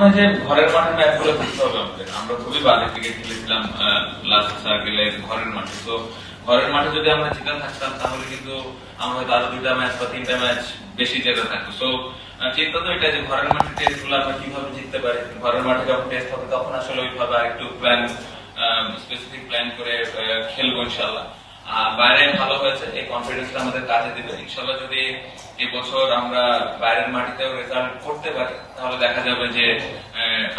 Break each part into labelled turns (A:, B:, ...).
A: মনে হয় যে ঘরের মাঠের ম্যাচগুলো খেলতে হবে আমাদের। আমরা খুবই বাজে ক্রিকেট খেলেছিলাম লাস্ট সার্কেলে ঘরের মাঠে। তো ঘরের মাঠে যদি আমরা জিতে থাকতাম তাহলে কিন্তু আমরা হয়তো আরো 2টা ম্যাচ বা 3টা ম্যাচ বেশি জেতা থাকতো। সো চিন্তা তো এটা যে ঘরের মাঠে টেস্ট গুলো আমরা কিভাবে জিততে পারি। ঘরের মাঠে যখন টেস্ট হবে তখন আসলে ওইভাবে একটু প্ল্যান, স্পেসিফিক প্ল্যান করে খেলবো ইনশাল্লাহ। বাইরে ভালো হয়েছে, এই কনফিডেন্সটা আমাদের কাজে দিবে ইনশাল্লাহ। যদি এবছর আমরা বাইরের মাটিতেও রেজাল্ট করতে পারি তাহলে দেখা যাবে যে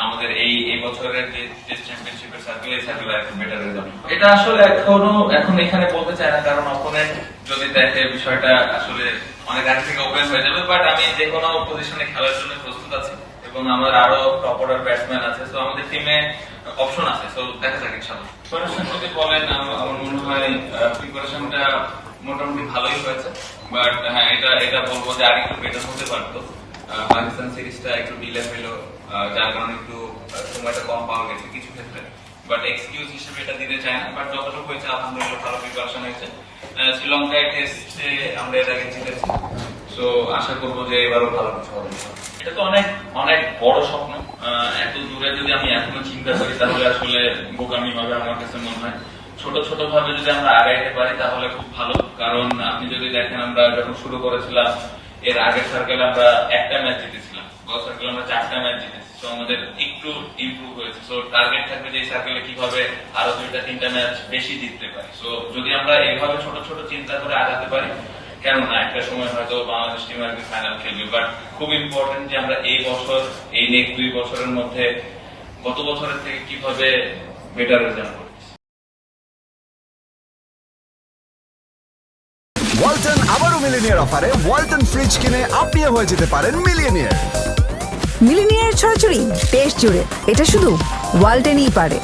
A: আমাদের এই বছরের যে টেস্ট চ্যাম্পিয়নশিপের সার্কেল, এই সার্কেলে এখন বেটার রেজাল্ট। এটা আসলে এখন এখানে বলতে চাই না, কারণ অপোনেন্ট যদি দেখে বিষয়টা আসলে অনেক আগে থেকে ওপেন হয়ে যাবে। বাট আমি যে কোনো পজিশনে খেলার জন্য প্রস্তুত আছি এবং আমার আরো টপ অর্ডার ব্যাটসম্যান আছে। তো আমাদের টিমে অপশন আছে। তো দেখা যাক ইনশাআল্লাহ। প্রিপারেশন যদি বলেন, আমার মনে হয় প্রিপারেশনটা মোটামুটি ভালোই হয়েছে। বাট হ্যাঁ, এটা বলবো যে আর একটু বেটার হতে পারতো। পাকিস্তান সিরিজটা একটু ডিলে হলো, যার কারণে একটু সময়টা কম পাওয়া গেছে কিছু ক্ষেত্রে। বাট এক্সকিউজ হিসেবে এটা দিতে চাই না। বাট যতটুকু হয়েছে আলহামদুলিল্লাহ ভালো প্রিপারেশন হয়েছে। শ্রীলঙ্কায় টেস্টে আমরা এর আগে জিতেছি। সো আশা করবো যে এবারও ভালো কিছু হবে। এটা তো অনেক অনেক বড় স্বপ্ন। এত দূরে যদি আমি এখনো চিন্তা করি তাহলে আসলে বোকামি হবে আমার কাছে মনে হয়। ছোট ছোট ভাবে যদি আমরা আগাইতে পারি তাহলে খুব ভালো। কারণ আপনি যদি দেখেন, আমরা যখন শুরু করেছিলাম এর আগের সার্কেলে আমরা একটা ম্যাচ জিতেছিলাম, গত সার্কেলে আমরা 4টা ম্যাচ জিতেছি। তো আমাদের একটু ইমপ্রুভ হয়েছে। সো টার্গেট থাকবে যে এই সার্কেলে কিভাবে আরো 2টা 3টা ম্যাচ বেশি জিততে পারি। সো যদি আমরা এইভাবে ছোট ছোট চিন্তা করে আগাতে পারি, কেননা একটা সময় হয়তো বাংলাদেশ টিম আর কি ফাইনাল খেলবে। বাট খুব ইম্পর্টেন্ট যে আমরা এই বছর, এই নেক্সট 2 বছরের মধ্যে গত বছরের থেকে কিভাবে বেটার রেজাল্ট করি।
B: ওয়ালটন আবারও মিলিনিয়ার অফারে ওয়ালটন ফ্রিজ কিনে আপনিও হয়ে যেতে পারেন মিলিয়নিয়ার।
C: মিলিনিয়ার ছড়াছড়ি দেশ জুড়ে, এটা শুধু ওয়ালটেনই পারে।